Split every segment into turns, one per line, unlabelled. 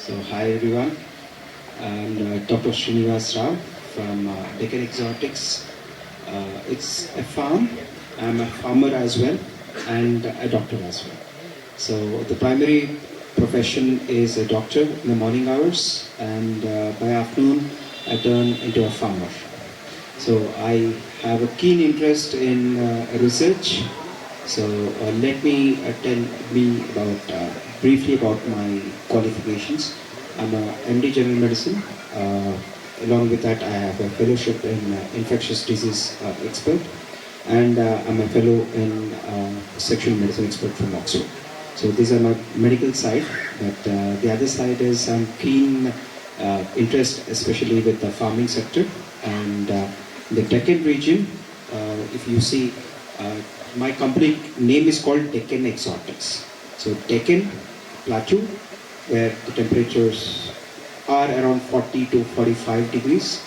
So hi everyone, I'm Dr. Srinivas Rao from Deccan Exotics. It's a farm. I'm a farmer as well and a doctor as well. So the primary profession is a doctor in the morning hours, and by afternoon I turn into a farmer. So I have a keen interest in research. So let me tell me about briefly about my qualifications. I'm a MD General Medicine. Along with that, I have a fellowship in infectious disease expert, and I'm a fellow in sexual medicine expert from Oxford. So these are my medical side, but the other side is I'm keen interest, especially with the farming sector and the Deccan region. If you see, my company name is called Deccan Exotics. So Deccan Plateau, where the temperatures are around 40 to 45 degrees,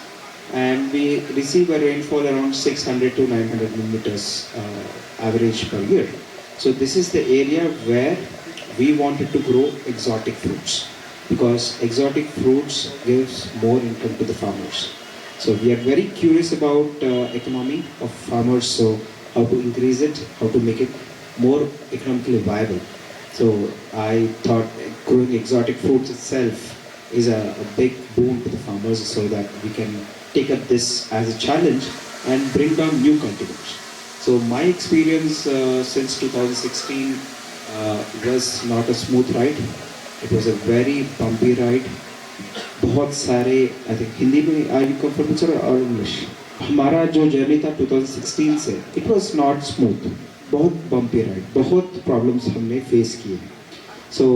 and we receive a rainfall around 600 to 900 millimeters average per year. So this is the area where we wanted to grow exotic fruits, because exotic fruits gives more income to the farmers. So we are very curious about economy of farmers, so how to increase it, how to make it more economically viable. So I thought growing exotic fruits itself is a big boon to the farmers, so that we can take up this as a challenge and bring down new cultivars. So my experience since 2016 was not a smooth ride. It was a very bumpy ride. बहुत सारे I think Hindi में are you comfortable sir और English हमारा जो journey था 2016 से it was not smooth, बहुत bumpy ride, बहुत प्रॉब्लम्स हमने फेस किए. सो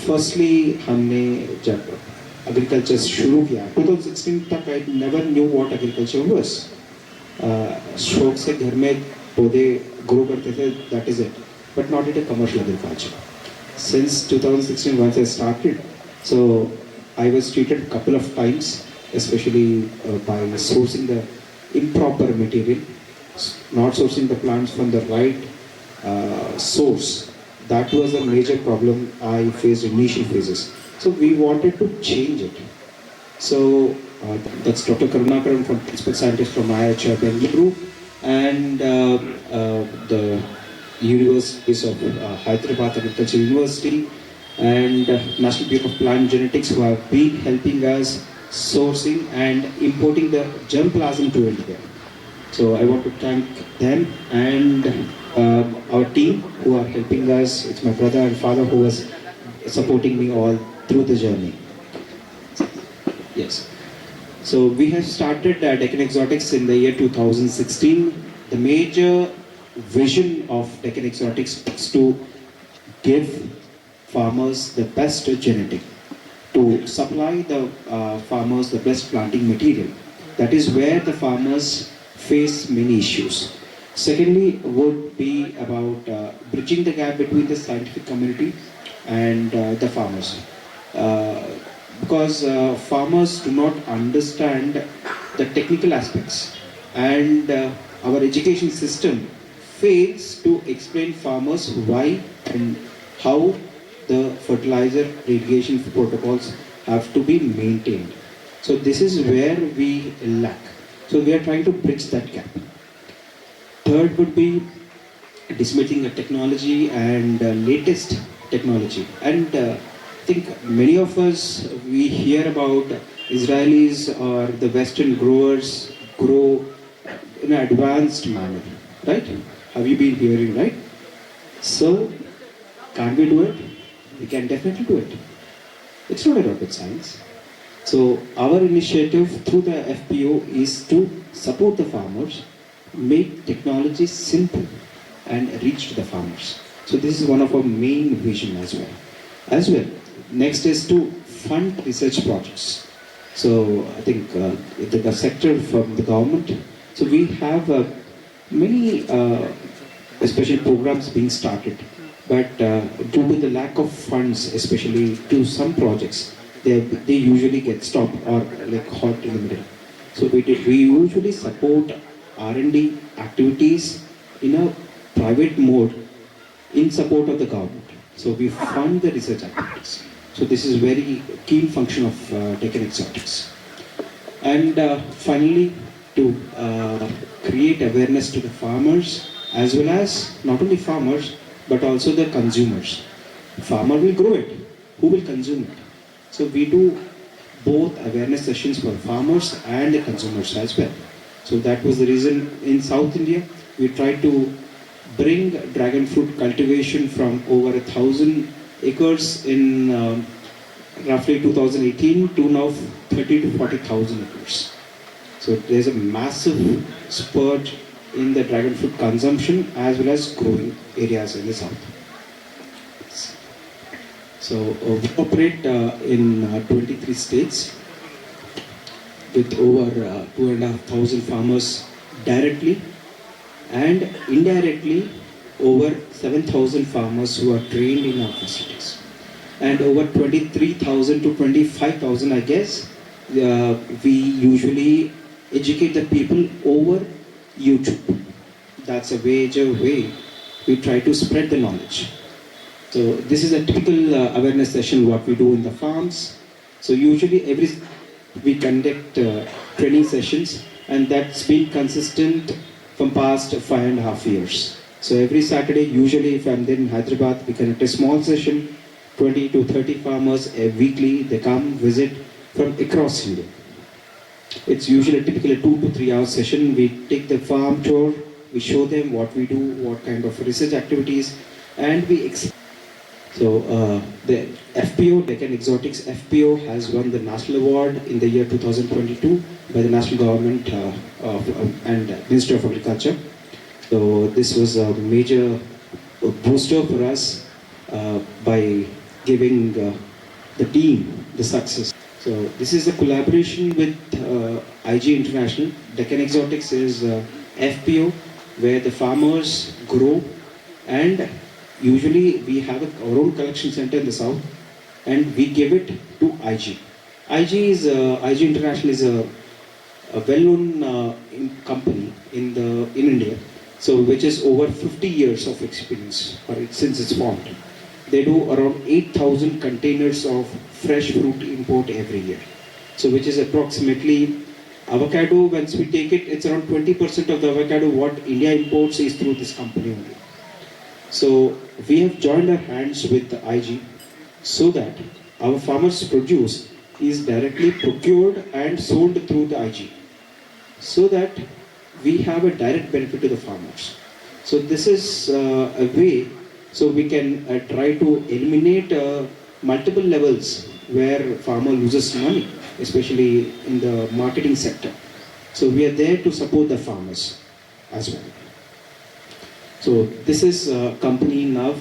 फर्स्टली हमने जब एग्रीकल्चर शुरू किया 2016 तक I never knew what agriculture was. शौक से घर में पौधे ग्रो करते थे, that is it, but not it a commercial agriculture. Since 2016 once I started, so I was treated a couple of times, especially by sourcing the improper material, not sourcing the plants from the right source. That was a major problem I faced in initial phases. So we wanted to change it. So that's Dr. Karunakaran, from principal scientist from IIH Bengaluru, and the universities of Hyderabad Agriculture University and National Bureau of Plant Genetics, who have been helping us sourcing and importing the germplasm to India. So I want to thank them and our team who are helping us. It's my brother and father who was supporting me all through the journey. Yes. So we have started Deccan Exotics in the year 2016. The major vision of Deccan Exotics is to give farmers the best genetic, to supply the farmers the best planting material. That is where the farmers face many issues. Secondly would be about bridging the gap between the scientific community and the farmers, because farmers do not understand the technical aspects, and our education system fails to explain farmers why and how the fertilizer irrigation protocols have to be maintained. So this is where we lack. So we are trying to bridge that gap. Third would be dismantling the technology and latest technology. And I think many of us, we hear about Israelis or the Western growers grow in an advanced manner, right? Have you been hearing, right? So, can't we do it? We can definitely do it. It's not a rocket science. So, our initiative through the FPO is to support the farmers, make technology simple and reach to the farmers. So, this is one of our main vision as well. Next is to fund research projects. So, I think the sector from the government. So, we have many special programs being started, but due to the lack of funds, especially to some projects, they usually get stopped or like halt in the middle. So we usually support R&D activities in a private mode in support of the government. So we fund the research activities. So this is very keen function of Deccan Exotics. And finally, to create awareness to the farmers, as well as not only farmers, but also the consumers. Farmer will grow it, who will consume it? So we do both awareness sessions for farmers and the consumers as well. So that was the reason in South India, we tried to bring dragon fruit cultivation from over 1,000 acres in roughly 2018 to now 30 to 40,000 acres. So there's a massive spurt in the dragon fruit consumption as well as growing areas in the south. So we operate in 23 states with over 2,500 farmers directly and indirectly over 7,000 farmers who are trained in our facilities. And over 23,000 to 25,000, I guess, we usually educate the people over YouTube. That's a major way we try to spread the knowledge. So this is a typical awareness session what we do in the farms. So usually we conduct training sessions, and that's been consistent from past 5.5 years. So every Saturday, usually if I'm there in Hyderabad, we conduct a small session, 20 to 30 farmers weekly. They come visit from across India. It's usually typically a 2 to 3 hour session. We take the farm tour, we show them what we do, what kind of research activities, and we So the FPO, Deccan Exotics FPO, has won the national award in the year 2022 by the national government and Ministry of Agriculture. So this was a major booster for us by giving the team the success. So this is a collaboration with IG International. Deccan Exotics is FPO, where the farmers grow, and usually we have our own collection center in the south, and we give it to IG. IG International is a well-known company in India, so which is over 50 years of experience since it's formed. They do around 8,000 containers of fresh fruit import every year. So which is approximately avocado. Once we take it, it's around 20% of the avocado what India imports is through this company only. So we have joined our hands with the IG so that our farmers' produce is directly procured and sold through the IG, so that we have a direct benefit to the farmers. So this is a way so we can try to eliminate multiple levels where farmer loses money, especially in the marketing sector. So we are there to support the farmers as well. So this is a company now,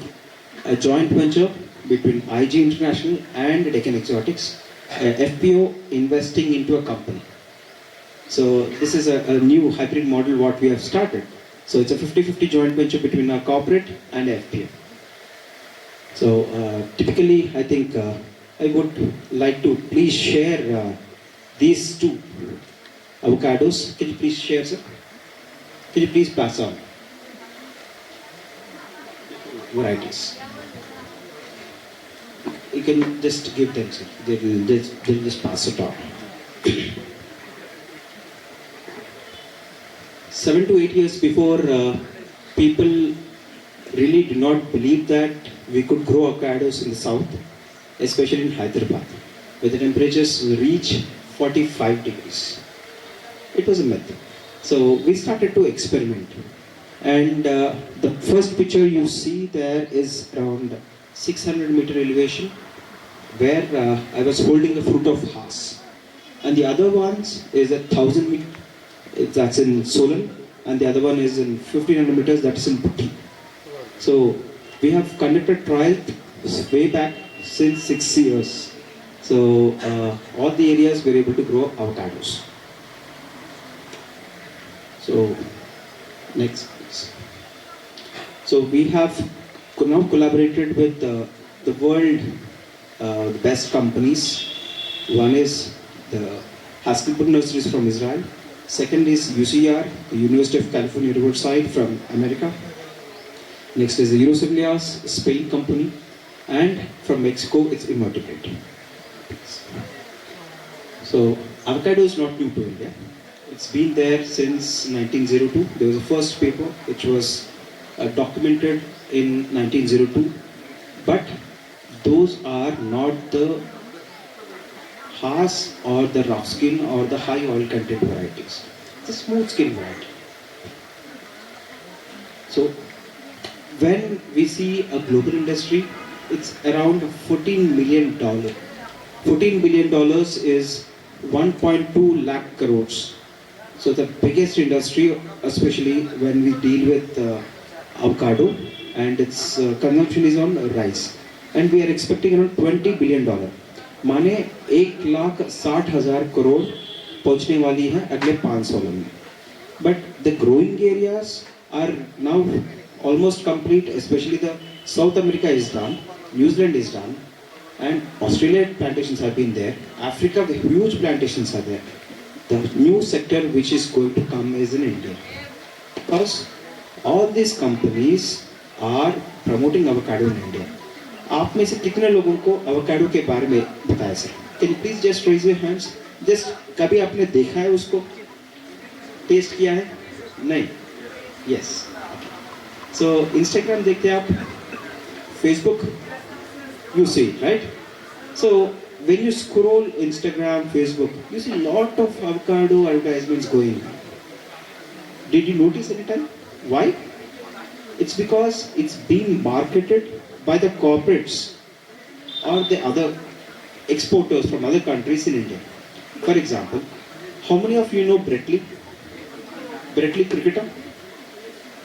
a joint venture between IG International and Deccan Exotics, FPO investing into a company. So this is a new hybrid model what we have started. So it's a 50-50 joint venture between our corporate and FPO. So typically, I think I would like to please share these two avocados. Can you please share, sir? Can you please pass on? Varieties. You can just give them, sir. They'll just pass it on. 7 to 8 years before, people really did not believe that we could grow avocados in the south, especially in Hyderabad, where the temperatures reach 45 degrees. It was a myth. So we started to experiment. And the first picture you see there is around 600-meter elevation, where I was holding the fruit of Haas. And the other ones is 1,000 meters, that's in Solan, and the other one is in 1,500 meters, that is in Putti. So we have conducted trials way back since 6 years. So all the areas were able to grow avocados. So next. So we have now collaborated with the world the best companies. One is the Haskelberg Nurseries from Israel. Second is UCR, the University of California Riverside from America. Next is the Eurosilias, Spain company. and from Mexico it's invertebrate. So avocado is not new to India. It's been there since 1902. There was a first paper which was documented in 1902, but those are not the Haas or the rough skin or the high oil content varieties. It's a smooth skin variety. So when we see a global industry, it's around $14 million. $14 billion is 1.2 lakh crores. So the biggest industry, especially when we deal with avocado, and its consumption is on rice. And we are expecting around $20 billion. माने 1,60,000 करोड़ पहुंचने वाली है अगले 5 सालों में. But the growing areas are now almost complete, especially the South America is done, New Zealand is done, and Australia plantations have been there. Africa, the huge plantations are there. The new sector which is going to come is in India. Because all these companies are promoting avocado in India. आप में से कितने लोगों को avocado के बारे में बताया sir? Can you please just raise your hands? Just कभी आपने देखा है उसको? टेस्ट किया है? नहीं. Yes. So Instagram देखते हैं आप? Facebook? You see it, right? So when you scroll Instagram, Facebook, you see a lot of avocado advertisements going. Did you notice any time? Why? It's because it's being marketed by the corporates or the other exporters from other countries in India. For example, how many of you know Bretley? Bretley cricketer?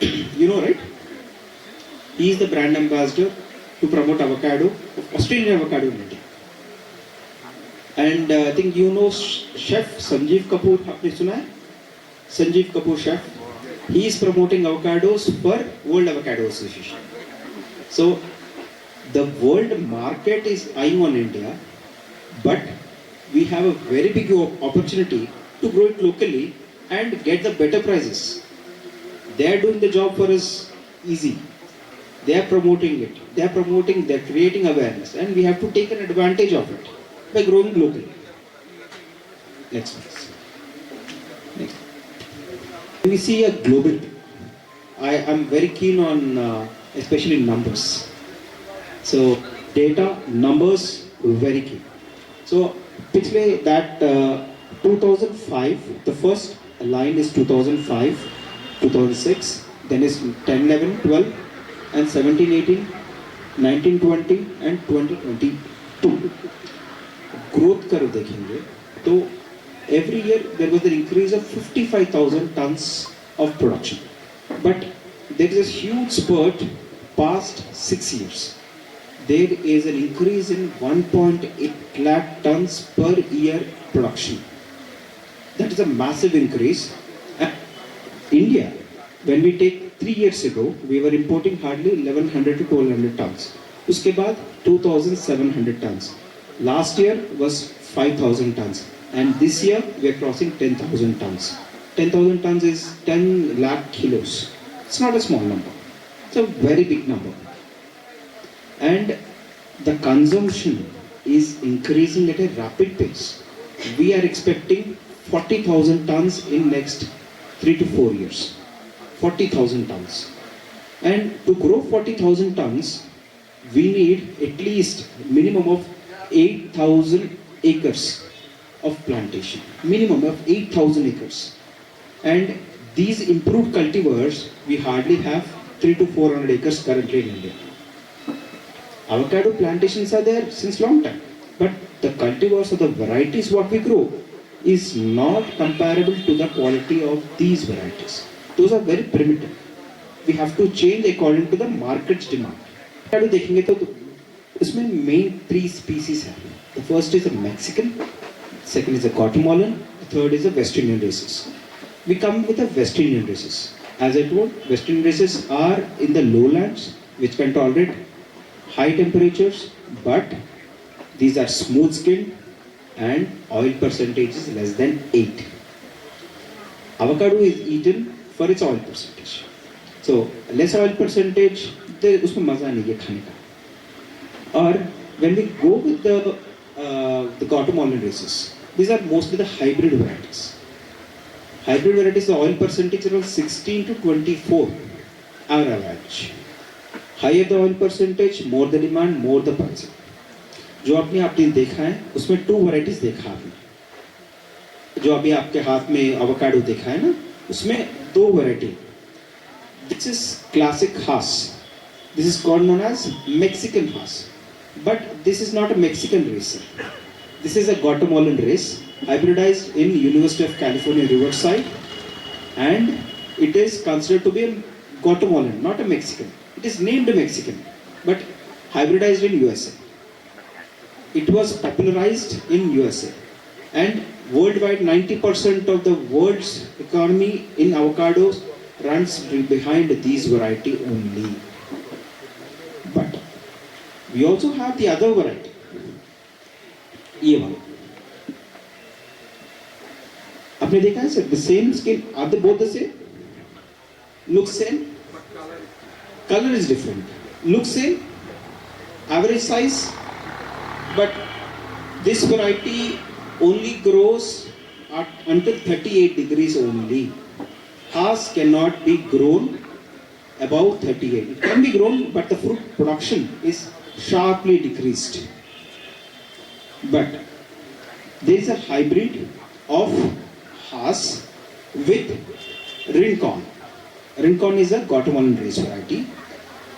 You know, right? He is the brand ambassador to promote avocado, Australian avocado in India. And I think you know Chef Sanjeev Kapoor. आपने सुना है? Sanjeev Kapoor chef. He is promoting avocados for World Avocado Association. So the world market is eyeing on India, but we have a very big opportunity to grow it locally and get the better prices. They are doing the job for us easy. They are promoting it. They are creating awareness, and we have to take an advantage of it by growing locally. Next please. Next. We see a global. I am very keen on especially numbers. So data, numbers, very key. So पिछले that 2005, the first line is 2005, 2006, then is 10, 11, 12, and 17, 18, 19, 20, and 2022. Growth curve देखेंगे तो every year there was an increase of 55,000 tons of production. But there is a huge spurt past 6 years. There is an increase in 1.8 lakh tons per year production. That is a massive increase. And India, when we take 3 years ago, we were importing hardly 1100 to 1200 tons. Uske baad 2700 tons. Last year was 5000 tons. And this year we are crossing 10,000 tons. 10,000 tons is 10 lakh kilos. It's not a small number. It's a very big number. And the consumption is increasing at a rapid pace. We are expecting 40,000 tons in next 3 to 4 years. 40,000 tons. And to grow 40,000 tons, we need at least minimum of 8,000 acres of plantation. Minimum of 8,000 acres. And these improved cultivars, we hardly have 3 to 400 acres currently in India. Avocado plantations are there since long time, but the cultivars or the varieties what we grow is not comparable to the quality of these varieties. Those are very primitive. We have to change according to the market's demand. Avocado देखेंगे तो इसमें main 3 species हैं. The first is a Mexican, second is a Guatemalan, the third is a West Indian races. We come with the West Indian races. As I told, West Indian races are in the lowlands which can tolerate high temperatures, but these are smooth skinned and oil percentage is less than 8. Avocado is eaten for its oil percentage. So less oil percentage, उसमें मजा नहीं है खाने का. Or when we go with the Guatemalan races, these are mostly the hybrid varieties. Hybrid varieties, the oil percentage is around 16 to 24 our average. Higher the oil percentage, more the demand, more the price. जो आपने देखा है उसमें 2 varieties देखा आपने. जो अभी आपके हाथ में avocado देखा है ना, उसमें 2 variety. This is classic Haas. This is called known as Mexican Haas. But this is not a Mexican race. This is a Guatemalan race, hybridized in University of California Riverside, and it is considered to be a Guatemalan, not a Mexican. It is named Mexican, but hybridized in USA. It was popularized in USA, and worldwide 90% of the world's economy in avocados runs behind these variety only. But we also have the other variety. ये वाला आपने देखा है sir, the same skin, are they both the same? Look same, color is different. Look same, average size, but this variety only grows at until 38 degrees only. Haas cannot be grown above 38. It can be grown, but the fruit production is sharply decreased. But there is a hybrid of Haas with Rincon. Rincon is a Guatemalan race variety,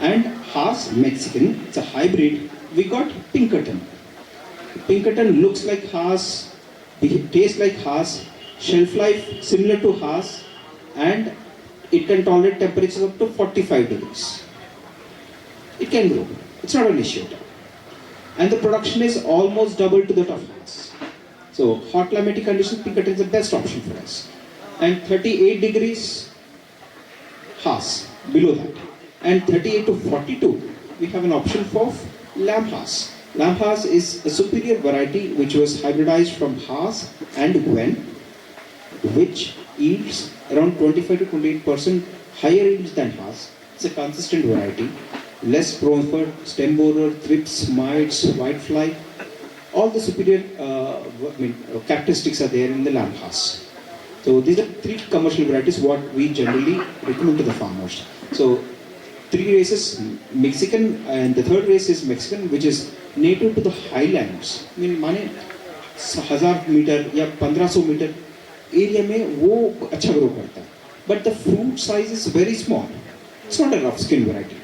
and Haas Mexican. It's a hybrid. We got Pinkerton. Pinkerton looks like Haas, tastes like Haas, shelf life similar to Haas, and it can tolerate temperatures up to 45 degrees. It can grow. It's not an issue. And the production is almost double to that of Haas. So hot climatic conditions, Pinkerton is the best option for us. And 38 degrees, Haas, below that. And 38 to 42, we have an option for Lamb Haas. Lamb Haas is a superior variety which was hybridized from Haas and Gwen, which yields around 25 to 28% higher yields than Haas. It's a consistent variety, less prone for stem borer, thrips, mites, whitefly. All the superior characteristics are there in the Lamb Haas. So these are 3 commercial varieties what we generally recommend to the farmers. So 3 races, Mexican, and the 3rd race is Mexican, which is native to the highlands. I mean, माने 1000 metre या 1500 metre area में वो अच्छा grow करता है. But the fruit size is very small. It's not a rough skin variety.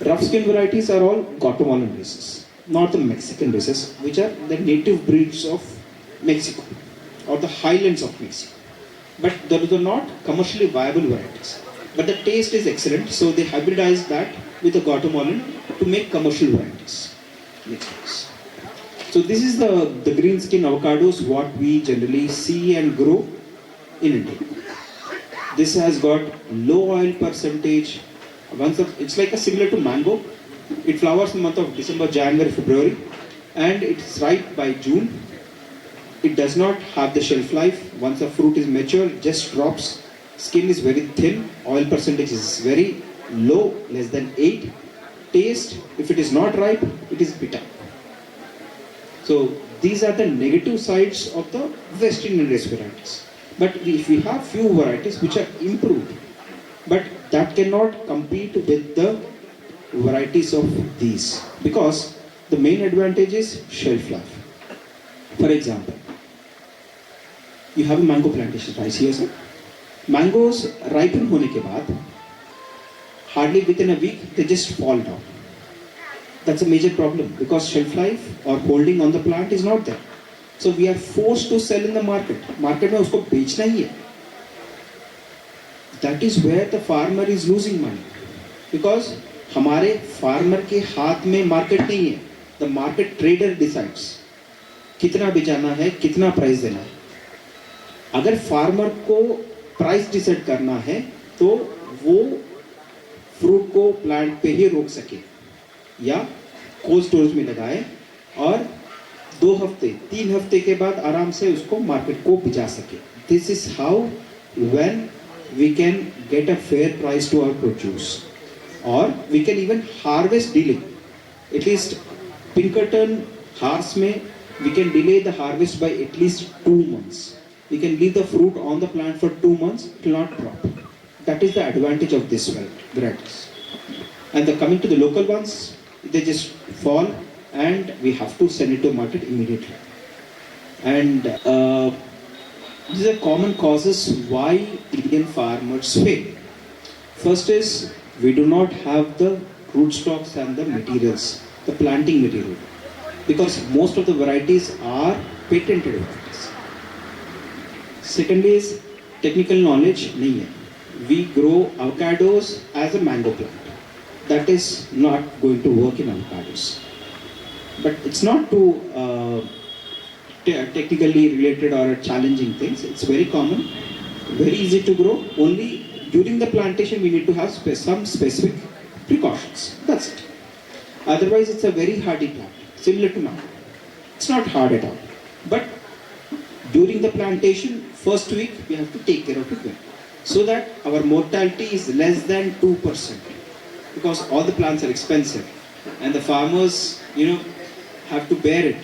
Rough skin varieties are all Guatemalan races, not the Mexican races, which are the native breeds of Mexico or the highlands of Mexico. But those are not commercially viable varieties. But the taste is excellent, so they hybridized that with the Guatemalan to make commercial varieties. So this is the green skin avocados what we generally see and grow in India. This has got low oil percentage. It's like a similar to mango. It flowers in the month of December, January, February, and it's ripe by June. It does not have the shelf life. Once the fruit is mature, it just drops. Skin is very thin. Oil percentage is very low, less than 8. Taste, if it is not ripe, it is bitter. So these are the negative sides of the West Indian race varieties. But if we have few varieties which are improved, but that cannot compete with the varieties of these, because the main advantage is shelf life. For example, you have a mango plantation right here, sir. Mangoes ripen होने के बाद hardly within a week they just fall down. That's a major problem because shelf life or holding on the plant is not there. So we are forced to sell in the market. Market में उसको बेचना ही है. That is where the farmer is losing money because हमारे farmer के हाथ में market नहीं है. The market trader decides कितना बेचना है, कितना प्राइस देना है. अगर फार्मर को प्राइस डिसाइड करना है तो वो फ्रूट को प्लांट पे ही रोक सके या कोल्ड स्टोरेज में लगाए और 2 हफ्ते 3 हफ्ते के बाद आराम से उसको मार्केट को भिजा सके. This is how when we can get a fair price to our produce और we can even harvest dealing. At least Pinkerton, horse may, we can delay the harvest by at least 2 months. We can leave the fruit on the plant for 2 months, it will not drop. That is the advantage of this varieties. And coming to the local ones, they just fall and we have to send it to market immediately. And these are common causes why Indian farmers fail. First is we do not have the rootstocks and the materials, the planting material, because most of the varieties are patented varieties. Second is technical knowledge nahi hai. We grow avocados as a mango plant. That is not going to work in avocados. But it's not too technically related or challenging things. It's very common, very easy to grow. Only during the plantation we need to have some specific precautions. That's it. Otherwise it's a very hardy plant, similar to mango. It's not hard at all. But during the plantation, first week we have to take care of it well, so that our mortality is less than 2%, because all the plants are expensive and the farmers, have to bear it.